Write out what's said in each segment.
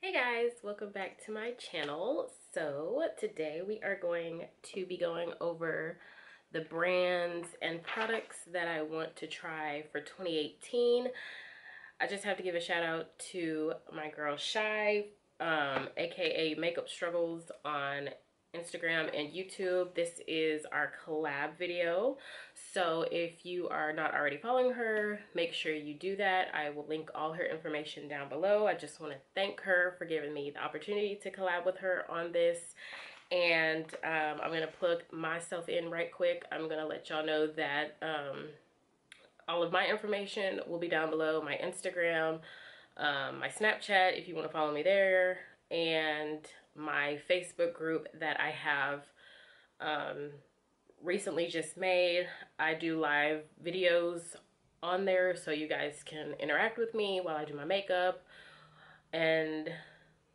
Hey guys, welcome back to my channel. So today we are going to be going over the brands and products that I want to try for 2018. I just have to give a shout out to my girl Shy, aka Makeup Struggles on Instagram and YouTube. This is our collab video. So if you are not already following her, make sure you do that. I will link all her information down below. I just want to thank her for giving me the opportunity to collab with her on this. And I'm going to plug myself in right quick. I'm going to let y'all know that all of my information will be down below. My Instagram, my Snapchat if you want to follow me there, and my Facebook group that I have recently just made. I do live videos on there so you guys can interact with me while I do my makeup and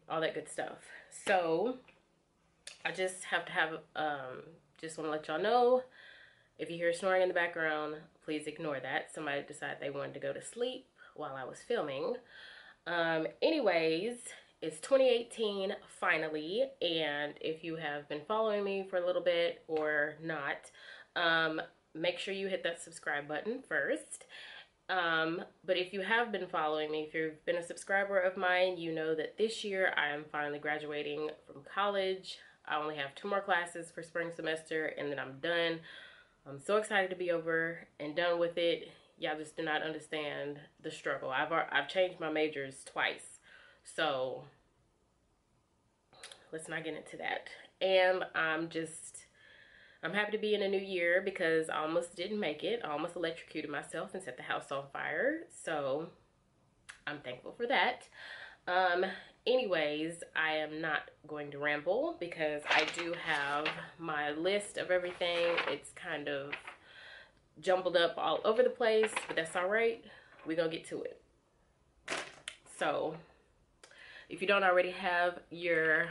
all that good stuff. So I just have to have just want to let y'all know, if you hear snoring in the background, please ignore that. Somebody decided they wanted to go to sleep while I was filming. Anyways, it's 2018 finally, and if you have been following me for a little bit or not, make sure you hit that subscribe button first. But if you have been following me, if you've been a subscriber of mine, you know that this year I am finally graduating from college. I only have 2 more classes for spring semester and then I'm done. I'm so excited to be over and done with it. Y'all just do not understand the struggle. I've changed my majors twice, so let's not get into that. And I'm happy to be in a new year because I almost didn't make it. I almost electrocuted myself and set the house on fire, so I'm thankful for that. Anyways, I am not going to ramble because I do have my list of everything. It's kind of jumbled up all over the place, but that's all right. We're gonna get to it. So if you don't already have your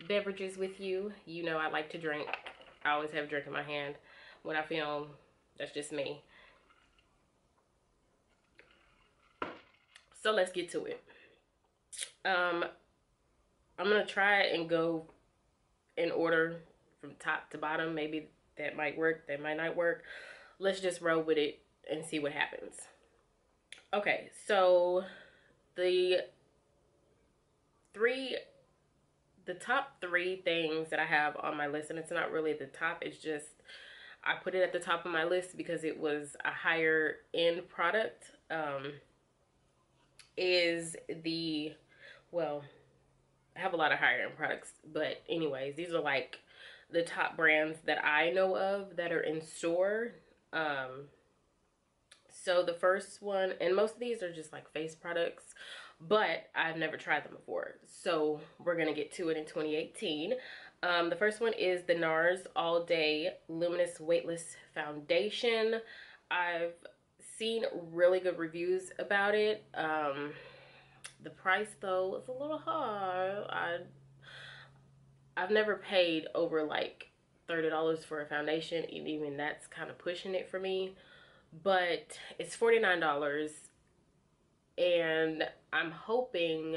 beverages with you, you know I like to drink. I always have a drink in my hand when I film. That's just me. So let's get to it. I'm gonna try and go in order from top to bottom. Maybe that might work, that might not work. Let's just roll with it and see what happens. Okay, so the top 3 things that I have on my list, and it's not really the top, it's just I put it at the top of my list because it was a higher end product, is the, well, I have a lot of higher end products, but anyways, these are like the top brands that I know of that are in store. So the first one, and most of these are just like face products, but I've never tried them before, so we're gonna get to it in 2018. The first one is the NARS All Day Luminous Weightless Foundation. I've seen really good reviews about it. The price though is a little high. I've never paid over like $30 for a foundation, and even that's kind of pushing it for me. But it's $49, and I'm hoping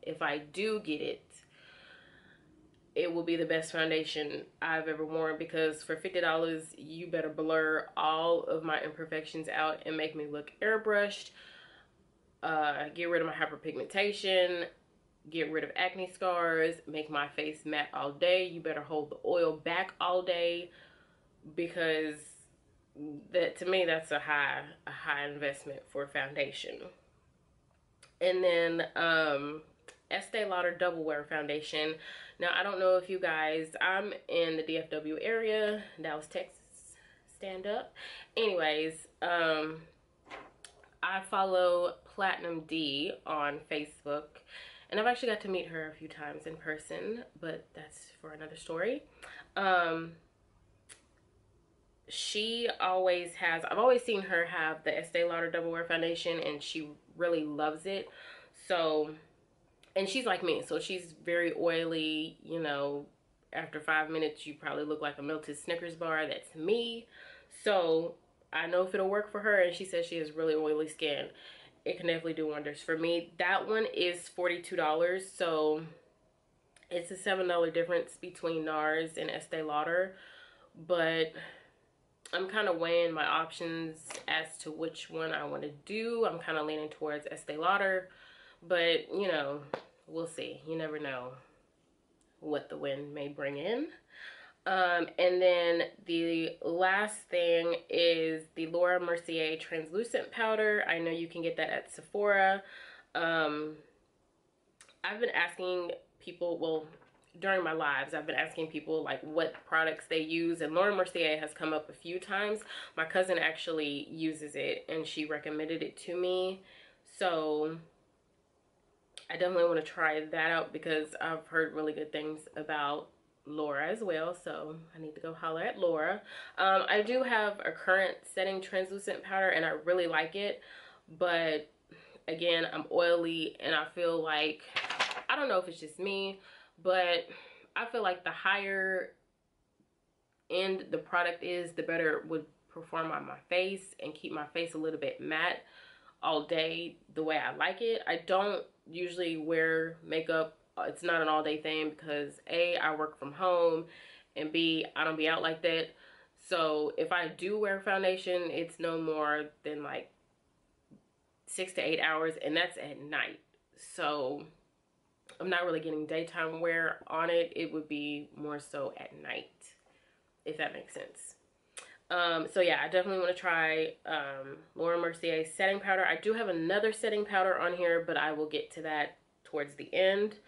if I do get it, it will be the best foundation I've ever worn, because for $50 you better blur all of my imperfections out and make me look airbrushed, get rid of my hyperpigmentation, get rid of acne scars, make my face matte all day. You better hold the oil back all day, because that, to me, that's a high investment for a foundation. And then Estee Lauder Double Wear Foundation. Now I don't know if you guys, I'm in the DFW area, Dallas, Texas, stand up. Anyways, I follow Platinum D on Facebook, and I've actually got to meet her a few times in person, but that's for another story. She always has, I've always seen her have the Estee Lauder Double Wear Foundation, and she really loves it. So, and she's like me, so she's very oily, you know, after 5 minutes you probably look like a melted Snickers bar. That's me. So I know if it'll work for her, and she says she has really oily skin. it can definitely do wonders for me. That one is $42, so it's a $7 difference between NARS and Estee Lauder, but I'm kind of weighing my options as to which one I want to do. I'm kind of leaning towards Estee Lauder, but you know, we'll see. You never know what the wind may bring in. And then the last thing is the Laura Mercier translucent powder. I know you can get that at Sephora. I've been asking people, well, during my lives, I've been asking people like what products they use, and Laura Mercier has come up a few times. My cousin actually uses it and she recommended it to me. So I definitely want to try that out because I've heard really good things about Laura as well, so I need to go holler at Laura. I do have a current setting translucent powder and I really like it, but again, I'm oily and I feel like, I don't know if it's just me, but I feel like the higher end the product is, the better it would perform on my face and keep my face a little bit matte all day the way I like it. I don't usually wear makeup. It's not an all-day thing because A, I work from home, and B, I don't be out like that. So if I do wear foundation, it's no more than like 6 to 8 hours, and that's at night. So I'm not really getting daytime wear on it. It would be more so at night, if that makes sense. So yeah, I definitely want to try Laura Mercier setting powder. I do have another setting powder on here, but I will get to that towards the end.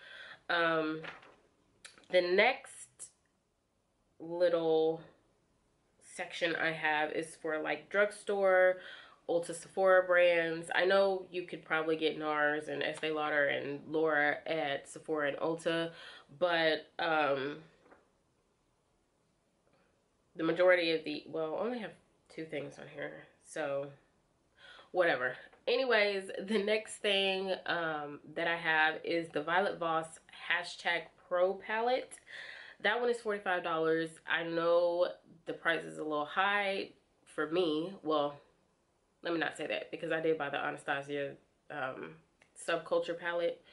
The next little section I have is for like drugstore, Ulta, Sephora brands. I know you could probably get NARS and Estee Lauder and Laura at Sephora and Ulta, but the majority of the, well, I only have 2 things on here, so whatever. Anyways, the next thing that I have is the Violet Voss #Pro palette. That one is $45. I know the price is a little high for me. Well, let me not say that because I did buy the Anastasia Subculture palette.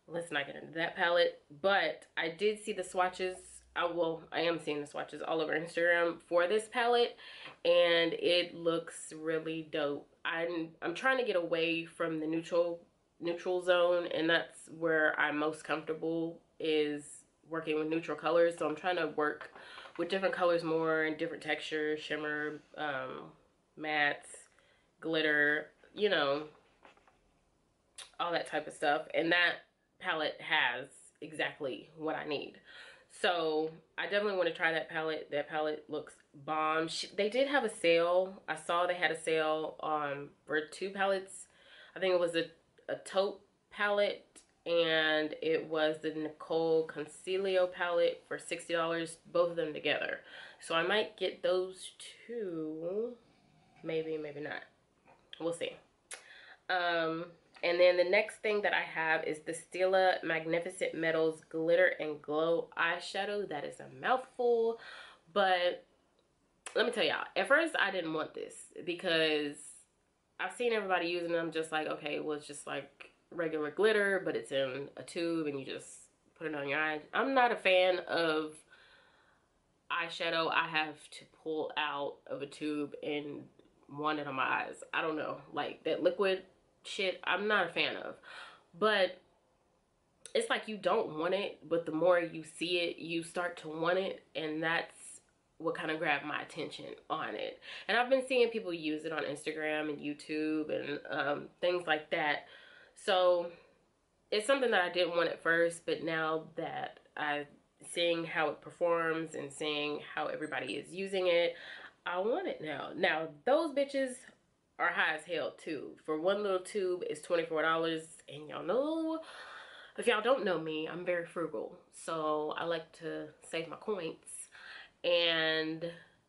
Let's not get into that palette. But I did see the swatches. I am seeing the swatches all over Instagram for this palette, and it looks really dope. I'm trying to get away from the neutral zone, and that's where I'm most comfortable, is working with neutral colors. So I'm trying to work with different colors more, and different textures, shimmer, mattes, glitter, you know, all that type of stuff. And that palette has exactly what I need. So I definitely want to try that palette. That palette looks bomb. They did have a sale. I saw they had a sale for 2 palettes. I think it was a taupe palette, and it was the Nicole Concilio palette for $60, both of them together. So I might get those 2. Maybe, maybe not. We'll see. And then the next thing that I have is the Stila Magnificent Metals Glitter and Glow Eyeshadow. That is a mouthful, but let me tell y'all, at first I didn't want this because I've seen everybody using them, just like, okay, well, it's just like regular glitter, but it's in a tube and you just put it on your eye. I'm not a fan of eyeshadow I have to pull out of a tube and want it on my eyes. I don't know, like that liquid shit, I'm not a fan of. But it's like you don't want it, but the more you see it, you start to want it, and that's what kind of grabbed my attention on it. And I've been seeing people use it on Instagram and YouTube and things like that. So it's something that I didn't want at first, but now that I'm seeing how it performs and seeing how everybody is using it, I want it now. Now, those bitches are high as hell too. For one little tube, it's $24, and y'all know, if y'all don't know me, I'm very frugal, so I like to save my coins. And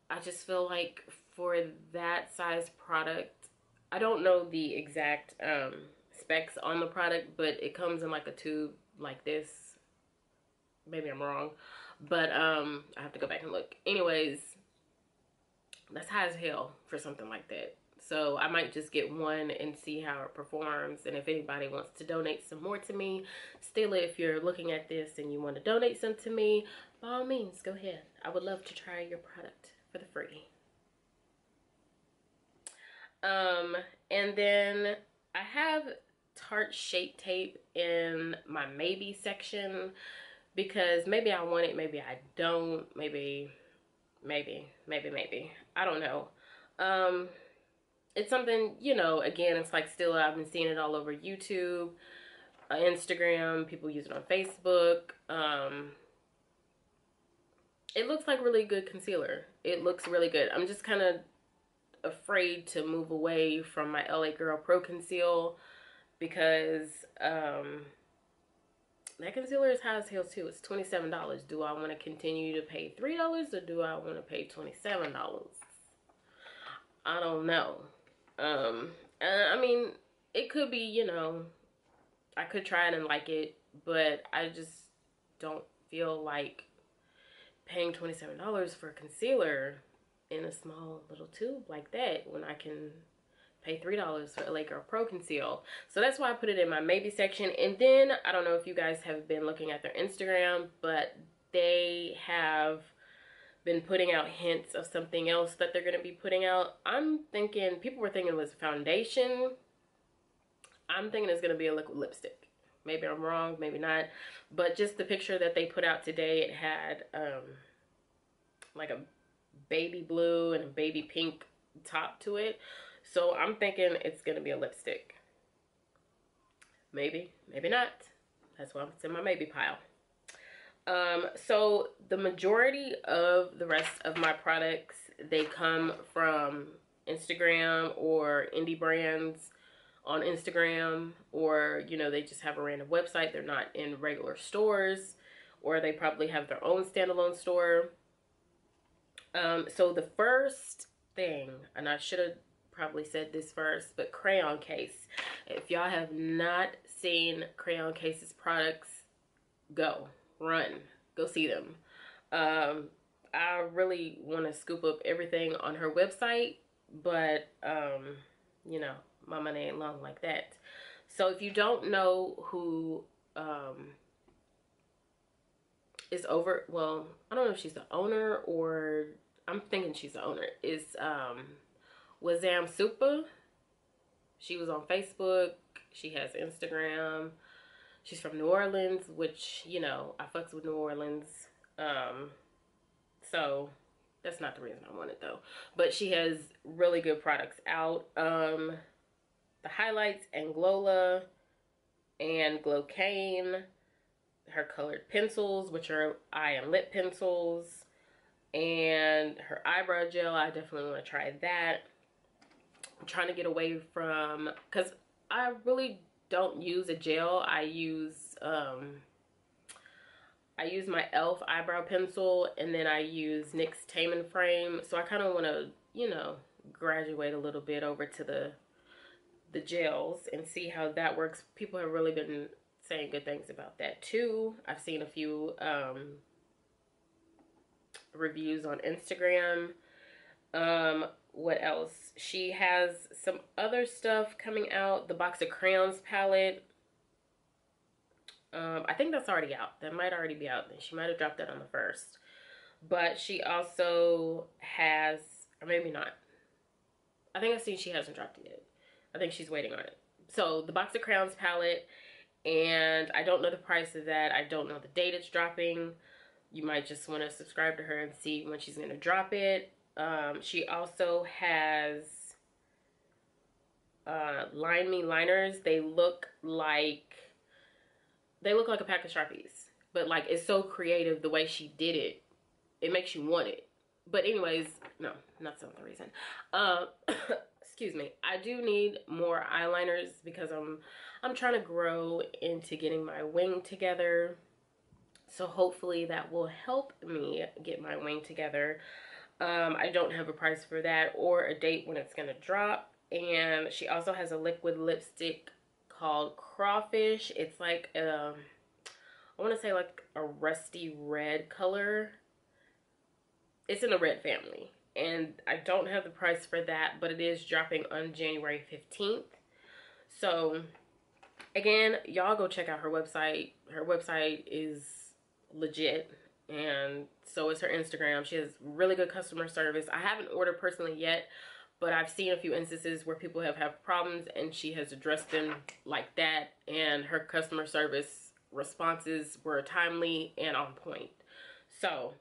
I just feel like for that size product, I don't know the exact specs on the product, but it comes in like a tube like this. Maybe I'm wrong, but I have to go back and look. Anyways, that's high as hell for something like that. So I might just get one and see how it performs. And if anybody wants to donate some more to me, still, if you're looking at this and you want to donate some to me, by all means, go ahead. I would love to try your product for the free. And then I have Tarte Shape Tape in my maybe section because maybe I want it, maybe I don't, maybe. I don't know. It's something, you know, again, it's like still I've been seeing it all over YouTube, Instagram, people use it on Facebook. It looks like really good concealer. It looks really good. I'm just kind of afraid to move away from my LA Girl Pro Conceal because that concealer is high as hell too. It's $27. Do I want to continue to pay $3 or do I want to pay $27? I don't know. I mean, it could be, you know, I could try it and like it, but I just don't feel like paying $27 for a concealer in a small little tube like that when I can pay $3 for LA Girl Pro Conceal. So that's why I put it in my maybe section. And then I don't know if you guys have been looking at their Instagram, but they have been putting out hints of something else that they're going to be putting out. I'm thinking, people were thinking it was foundation. I'm thinking it's going to be a liquid lipstick. Maybe I'm wrong, maybe not. But just the picture that they put out today, it had like a baby blue and a baby pink top to it. So I'm thinking it's going to be a lipstick. Maybe, maybe not. That's why it's in my maybe pile. So the majority of the rest of my products, they come from Instagram or indie brands on Instagram, or, you know, they just have a random website. They're not in regular stores, or they probably have their own standalone store. So the first thing, and I should have probably said this first, but Crayon Case. If y'all have not seen Crayon Case's products, go. Run. Go see them. I really want to scoop up everything on her website, but, you know, my money ain't long like that. So if you don't know who is over, well, I don't know if she's the owner or, I'm thinking she's the owner, is Wazam Supa. She was on Facebook. She has Instagram. She's from New Orleans, which, you know, I fucks with New Orleans. So that's not the reason I want it though. But she has really good products out. The highlights and Glola and Glowcane, her colored pencils, which are eye and lip pencils, and her eyebrow gel. I definitely want to try that. I'm trying to get away from, because I really don't use a gel. I use my e.l.f. eyebrow pencil, and then I use NYX Tame and Frame. So I kind of want to, you know, graduate a little bit over to the gels and see how that works. People have really been saying good things about that too. I've seen a few reviews on Instagram. What else? She has some other stuff coming out. The Box of Crayons palette. I think that's already out. That might already be out. She might have dropped that on the 1st. But she also has, or maybe not. I think I've seen she hasn't dropped it yet. I think she's waiting on it. So the Box of Crayons palette, and I don't know the price of that. I don't know the date it's dropping. You might just want to subscribe to her and see when she's going to drop it. She also has Line Me liners. They look like a pack of Sharpies, but like it's so creative the way she did it. It makes you want it. But anyways, no, that's not the reason. Excuse me. I do need more eyeliners because I'm trying to grow into getting my wing together. So hopefully that will help me get my wing together. I don't have a price for that or a date when it's gonna drop. And she also has a liquid lipstick called Crawfish. It's like I want to say like a rusty red color. It's in the red family. and I don't have the price for that, but it is dropping on January 15th. So again, y'all go check out her website. Her website is legit, and so is her Instagram. She has really good customer service. I haven't ordered personally yet, but I've seen a few instances where people have had problems and she has addressed them like that, and her customer service responses were timely and on point. So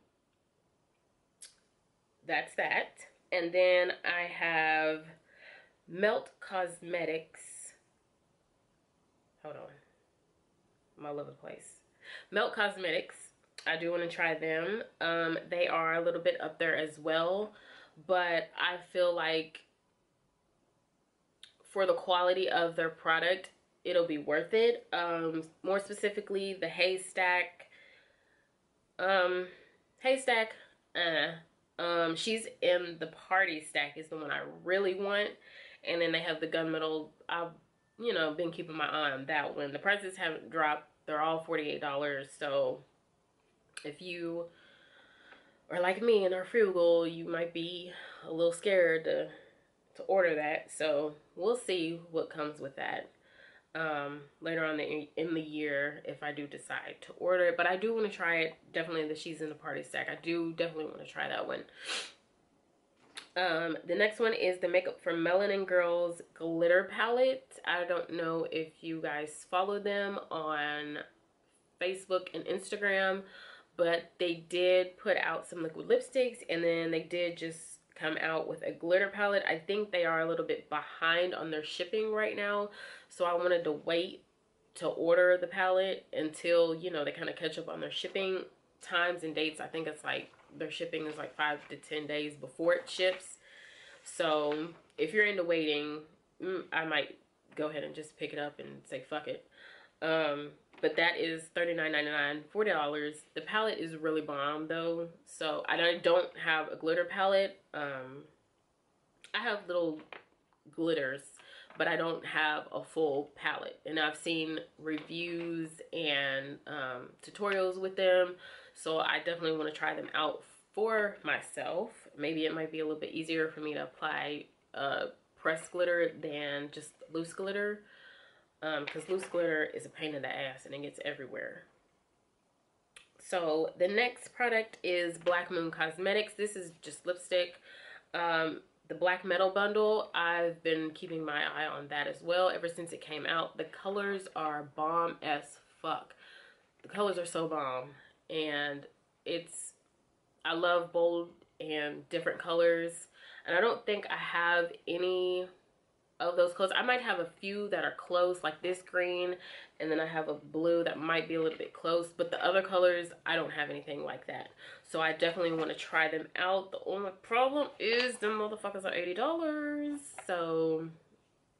that's that. And then I have Melt Cosmetics. Hold on. I'm all over the place. Melt Cosmetics. I do want to try them. They are a little bit up there as well, but I feel like for the quality of their product, it'll be worth it. More specifically, the Haystack. She's in the Party Stack is the one I really want. And then they have the Gunmetal. I've, been keeping my eye on that one. The prices haven't dropped. They're all $48. So if you are like me and are frugal, you might be a little scared to order that. So we'll see what comes with that later on in the year if I do decide to order it. But I do want to try it. Definitely the She's in the Party Stack. I do definitely want to try that one. The next one is the Makeup for Melanin Girls Glitter Palette. I don't know if you guys follow them on Facebook and Instagram, but they did put out some liquid lipsticks, and then they did just come out with a glitter palette. I think they are a little bit behind on their shipping right now, so I wanted to wait to order the palette until, they kind of catch up on their shipping times and dates. I think it's like their shipping is like 5 to 10 days before it ships. So if you're into waiting, I might go ahead and just pick it up and say fuck it. But that is $39.99, $40. The palette is really bomb though. So I don't have a glitter palette. I have little glitters, but I don't have a full palette. And I've seen reviews and tutorials with them. So I definitely want to try them out for myself. Maybe it might be a little bit easier for me to apply pressed glitter than just loose glitter. Because loose glitter is a pain in the ass and it gets everywhere. So the next product is Black Moon Cosmetics. This is just lipstick. The Black Metal Bundle, I've been keeping my eye on that as well ever since it came out. The colors are bomb as fuck. The colors are so bomb. And I love bold and different colors. And I don't think I have any of those colors. I might have a few that are close, like this green, and then I have a blue that might be a little bit close, but the other colors, I don't have anything like that. So I definitely want to try them out. The only problem is the motherfuckers are $80. So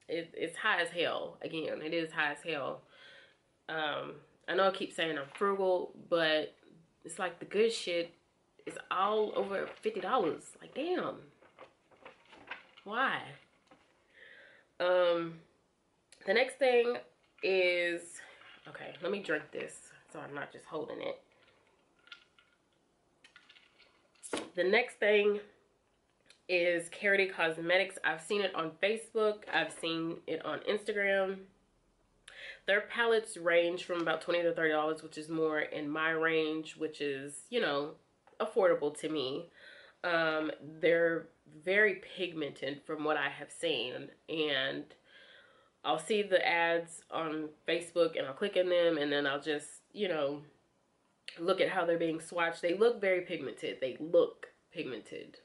it's high as hell. Again, it is high as hell. I know I keep saying I'm frugal, but it's like the good shit is all over $50. Like, damn. Why? The next thing is, okay, let me drink this so I'm not just holding it. The next thing is Carity Cosmetics. I've seen it on Facebook. I've seen it on Instagram. Their palettes range from about $20 to $30, which is more in my range, which is, affordable to me. They're very pigmented from what I have seen, and I'll see the ads on Facebook and I'll click in them, and then I'll just, look at how they're being swatched. They look very pigmented. They look pigmented.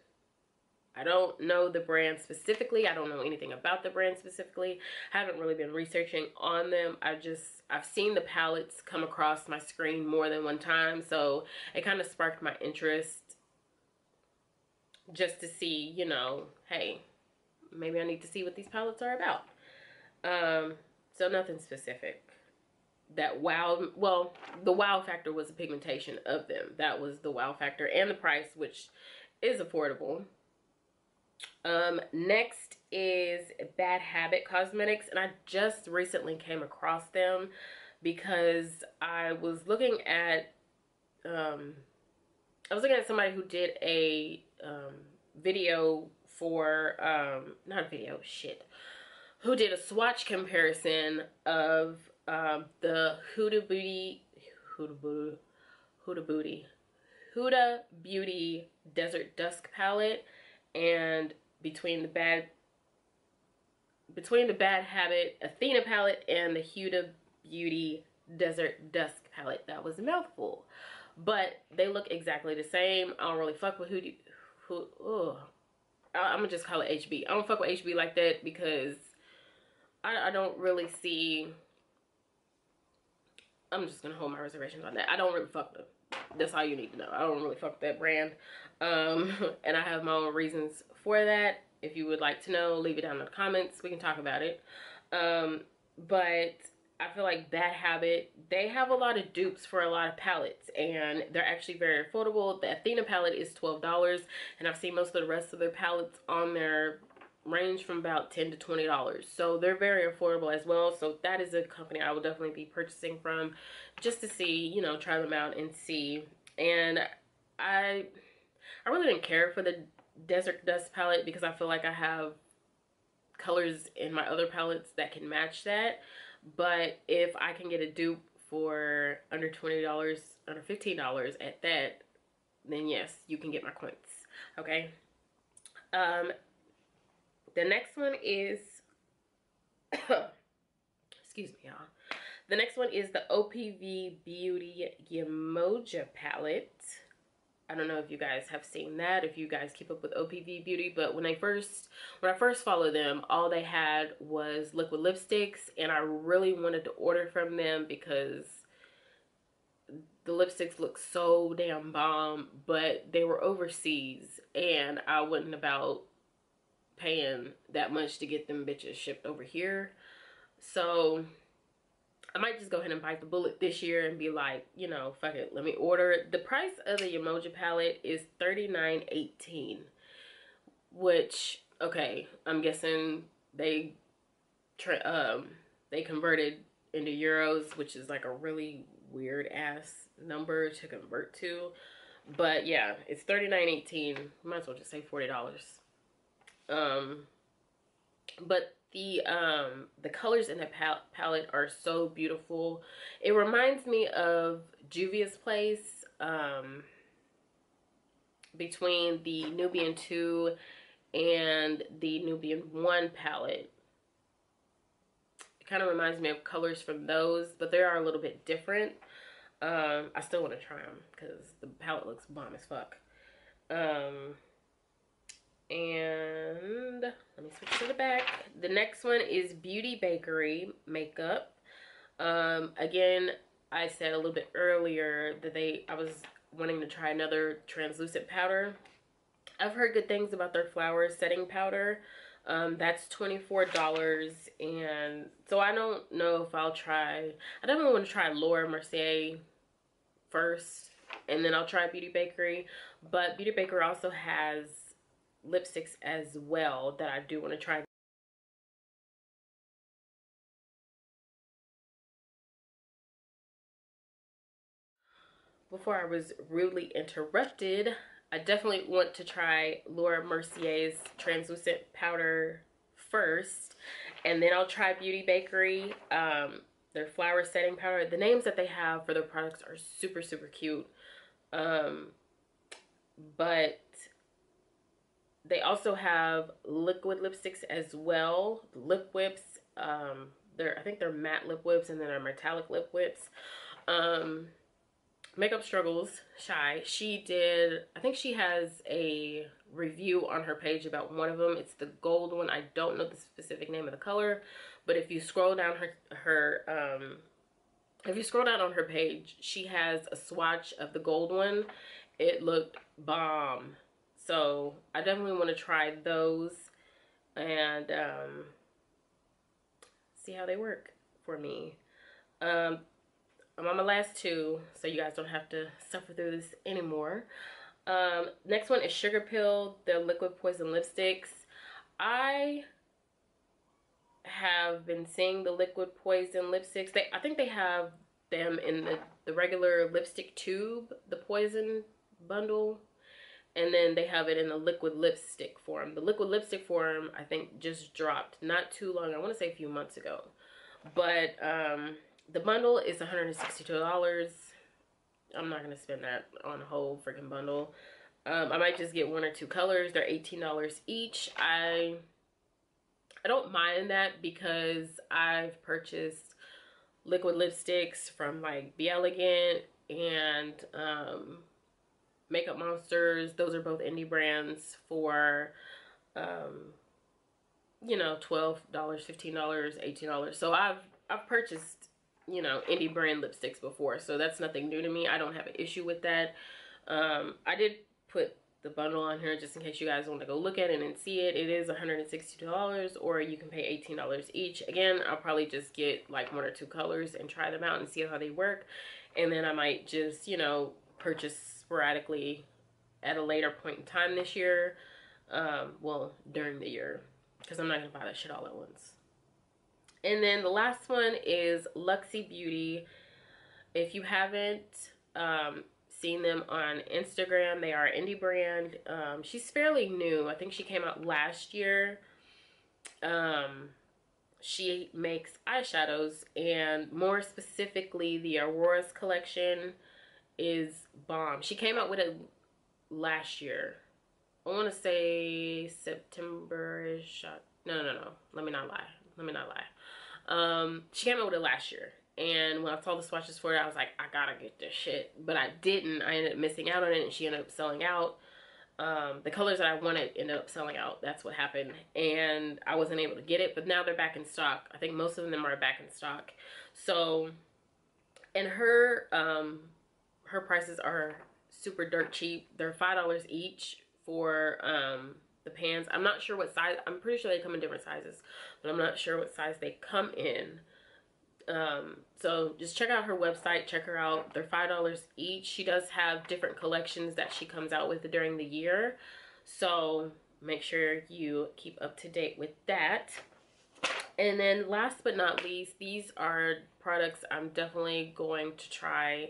I don't know the brand specifically. I don't know anything about the brand specifically. I haven't really been researching on them. I've seen the palettes come across my screen more than one time, so it kind of sparked my interest just to see, hey, maybe I need to see what these palettes are about. So nothing specific. That wow, well, the wow factor was the pigmentation of them. That was the wow factor, and the price, which is affordable. Next is Bad Habit Cosmetics, and I just recently came across them because I was looking at somebody who did a video for, not a video, shit. Who did a swatch comparison of the Huda Beauty Desert Dusk palette and Between the Bad Habit Athena palette and the Huda Beauty Desert Dusk palette. That was a mouthful, but they look exactly the same. I don't really fuck with I'm gonna just call it HB. I don't fuck with HB like that because I don't really see. I'm just gonna hold my reservations on that. I don't really fuck them. That's all you need to know. I don't really fuck with that brand, and I have my own reasons for that. If you would like to know, leave it down in the comments. We can talk about it. But I feel like Bad Habit, they have a lot of dupes for a lot of palettes, and they're actually very affordable. The Athena palette is $12, and I've seen most of the rest of their palettes on their range from about $10 to $20. So they're very affordable as well. So that is a company I will definitely be purchasing from just to see, you know, try them out and see. And I really didn't care for the Desert Dust palette because I feel like I have colors in my other palettes that can match that. But if I can get a dupe for under $20, under $15 at that, then yes, you can get my coins. Okay. The next one is excuse me, y'all. The next one is the OPV Beauty Yemoja palette. I don't know if you guys have seen that, if you guys keep up with OPV Beauty, but when I first followed them, all they had was liquid lipsticks, and I really wanted to order from them because the lipsticks look so damn bomb, but they were overseas, and I wasn't about paying that much to get them bitches shipped over here. So I might just go ahead and bite the bullet this year and be like, you know, fuck it, let me order it. The price of the Yemoja palette is $39.18, which, okay, I'm guessing they converted into euros, which is like a really weird ass number to convert to. But yeah, it's $39.18. Might as well just say $40. But the colors in the palette are so beautiful. It reminds me of Juvia's Place, between the Nubian 2 and the Nubian 1 palette. It kind of reminds me of colors from those, but they are a little bit different. I still want to try them because the palette looks bomb as fuck. And let me switch to the back. The next one is Beauty Bakery makeup. Again, I said a little bit earlier that I was wanting to try another translucent powder. I've heard good things about their flower setting powder. That's $24, and so I don't know if I'll try. I definitely want to try Laura Mercier first, and then I'll try Beauty Bakery. But Beauty Bakery also has lipsticks as well that I do want to try. Before I was rudely interrupted, I definitely want to try Laura Mercier's translucent powder first, and then I'll try Beauty Bakery, their flower setting powder. The names that they have for their products are super, super cute. But they also have liquid lipsticks as well. Lip whips. I think they're matte lip whips, and then they're metallic lip whips. Makeup Struggles, Shy, she did, I think she has a review on her page about one of them. It's the gold one. I don't know the specific name of the color, but if you scroll down if you scroll down on her page, she has a swatch of the gold one. It looked bomb. So I definitely want to try those and see how they work for me. I'm on my last two, so you guys don't have to suffer through this anymore. Next one is Sugar Pill, their liquid poison lipsticks. I have been seeing the liquid poison lipsticks. I think they have them in the regular lipstick tube, the poison bundle. And then they have it in the liquid lipstick form. The liquid lipstick form, I think, just dropped not too long. I want to say a few months ago. But the bundle is $162. I'm not going to spend that on a whole freaking bundle. I might just get 1 or 2 colors. They're $18 each. I don't mind that because I've purchased liquid lipsticks from like Be Elegant and Makeup Monsters. Those are both indie brands for you know, $12, $15, $18. So I've purchased, you know, indie brand lipsticks before, so that's nothing new to me. I don't have an issue with that. I did put the bundle on here just in case you guys want to go look at it and see it. It is $162, or you can pay $18 each. Again, I'll probably just get like 1 or 2 colors and try them out and see how they work. And then I might just, you know, purchase sporadically at a later point in time this year. Well, during the year, because I'm not going to buy that shit all at once. And then the last one is Luxie Beauty. If you haven't seen them on Instagram, they are an indie brand. She's fairly new. I think she came out last year. She makes eyeshadows, and more specifically, the Aurora's collection is bomb. She came out with it last year. I want to say September-ish. No. Let me not lie. She came out with it last year. And when I saw the swatches for it, I was like, I gotta get this shit. But I didn't. I ended up missing out on it, and she ended up selling out. The colors that I wanted ended up selling out. That's what happened. And I wasn't able to get it, but now they're back in stock. I think most of them are back in stock. So, and her prices are super dirt cheap. They're $5 each for the pans. I'm not sure what size. I'm pretty sure they come in different sizes, but I'm not sure what size they come in. So just check out her website, check her out. They're $5 each. She does have different collections that she comes out with during the year, so make sure you keep up to date with that. And then last but not least, these are products I'm definitely going to try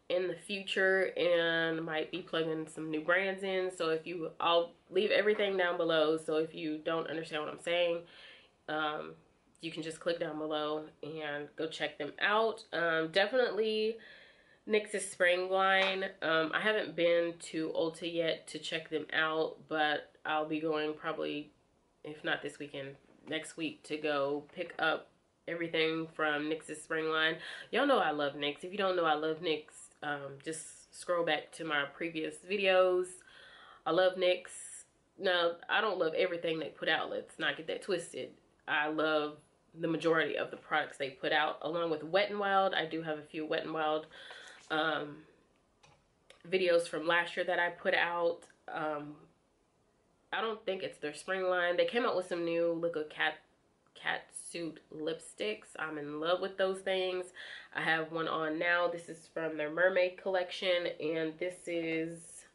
in the future and might be plugging some new brands in. So I'll leave everything down below, so if you don't understand what I'm saying, you can just click down below and go check them out. Definitely NYX's spring line. I haven't been to Ulta yet to check them out, but I'll be going probably, if not this weekend, next week to go pick up everything from NYX's spring line. Y'all know I love NYX. If you don't know I love NYX, just scroll back to my previous videos. I love NYX. Now, I don't love everything they put out. Let's not get that twisted. I love the majority of the products they put out, along with Wet n Wild. I do have a few Wet n Wild videos from last year that I put out. I don't think it's their spring line. They came out with some new liquid cat suit lipsticks. I'm in love with those things. I have one on now. This is from their mermaid collection, and this is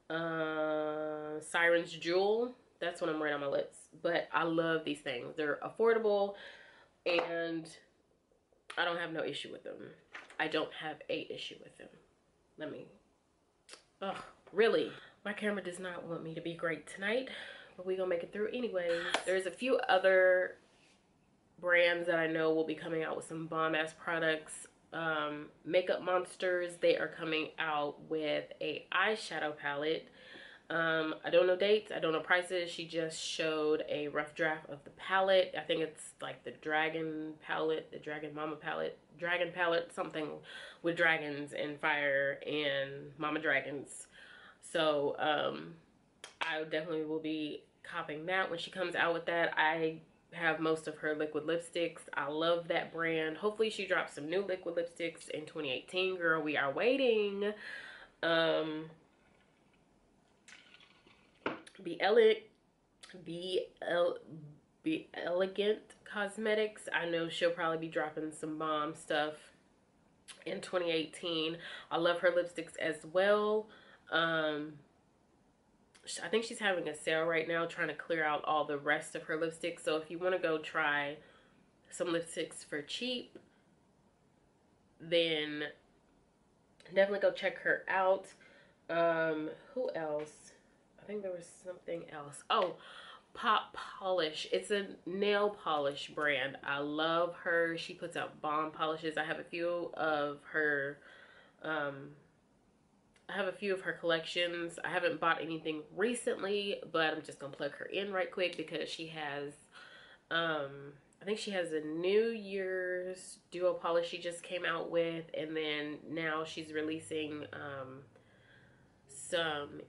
Siren's Jewel. That's what I'm wearing on my lips. But I love these things. They're affordable, and I don't have no issue with them. I don't have a issue with them. Really? My camera does not want me to be great tonight, but we're gonna make it through anyways. There's a few other brands that I know will be coming out with some bomb-ass products. Makeup Monsters, they are coming out with a eyeshadow palette. I don't know dates, I don't know prices. She just showed a rough draft of the palette. I think it's like the Dragon palette, the Dragon Mama palette, Dragon palette, something with dragons and fire and mama dragons. So I definitely will be copping that when she comes out with that. I have most of her liquid lipsticks. I love that brand. Hopefully she drops some new liquid lipsticks in 2018. Girl, we are waiting. Be Elegant Cosmetics. I know she'll probably be dropping some bomb stuff in 2018. I love her lipsticks as well. I think she's having a sale right now, trying to clear out all the rest of her lipsticks. So if you want to go try some lipsticks for cheap, then definitely go check her out. Who else? I think there was something else. Oh, Pop Polish. It's a nail polish brand. I love her. She puts out bomb polishes. I have a few of her I have a few of her collections. I haven't bought anything recently, but I'm just gonna plug her in right quick because she has I think she has a New Year's duo polish she just came out with, and then now she's releasing some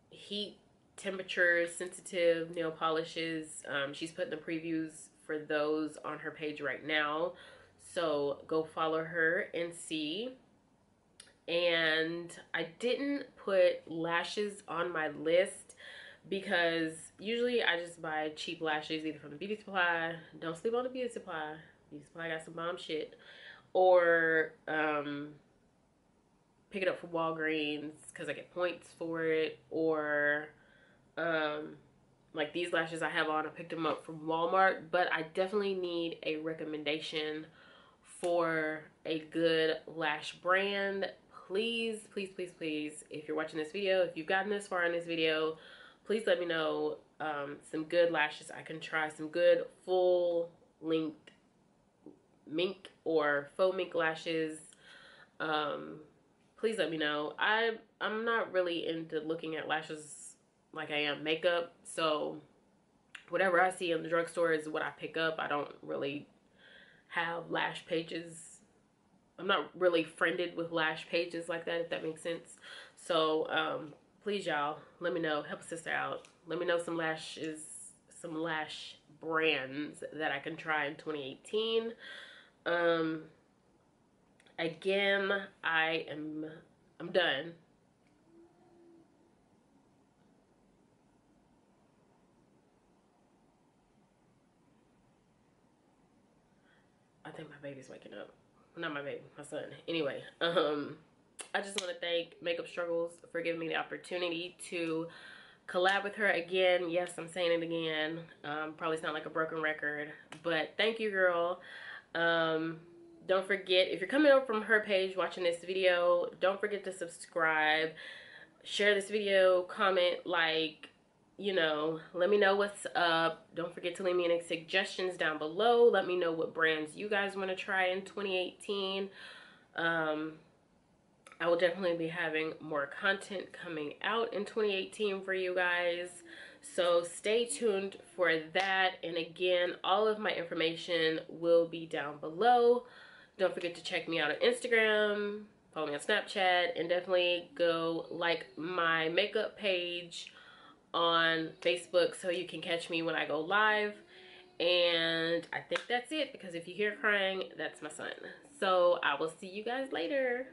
heat temperature sensitive nail polishes. She's putting the previews for those on her page right now, so go follow her and see. And I didn't put lashes on my list because usually I just buy cheap lashes either from the beauty supply. Don't sleep on the beauty supply. Beauty supply got some bomb shit. Or pick it up from Walgreens because I get points for it. Or like these lashes I have on, I picked them up from Walmart. But I definitely need a recommendation for a good lash brand. Please, please, please, please, if you're watching this video, if you've gotten this far in this video, please let me know some good lashes I can try, some good full length mink or faux mink lashes. Please let me know. I'm not really into looking at lashes like I am makeup, so whatever I see in the drugstore is what I pick up. I don't really have lash pages. I'm not really friended with lash pages like that, if that makes sense. So please, y'all, let me know. Help a sister out. Let me know some lashes, some lash brands that I can try in 2018. Again, I'm done. I think my baby's waking up. Not my baby, my son. Anyway, I just want to thank Makeup Struggles for giving me the opportunity to collab with her again. Yes, I'm saying it again. Probably sound like a broken record, but thank you, girl. Don't forget, if you're coming over from her page watching this video, don't forget to subscribe, share this video, comment, like, you know, let me know what's up. Don't forget to leave me any suggestions down below. Let me know what brands you guys want to try in 2018. I will definitely be having more content coming out in 2018 for you guys. So stay tuned for that. And again, all of my information will be down below. Don't forget to check me out on Instagram, follow me on Snapchat, and definitely go like my makeup page on Facebook so you can catch me when I go live. And I think that's it, because if you hear crying, that's my son. So I will see you guys later.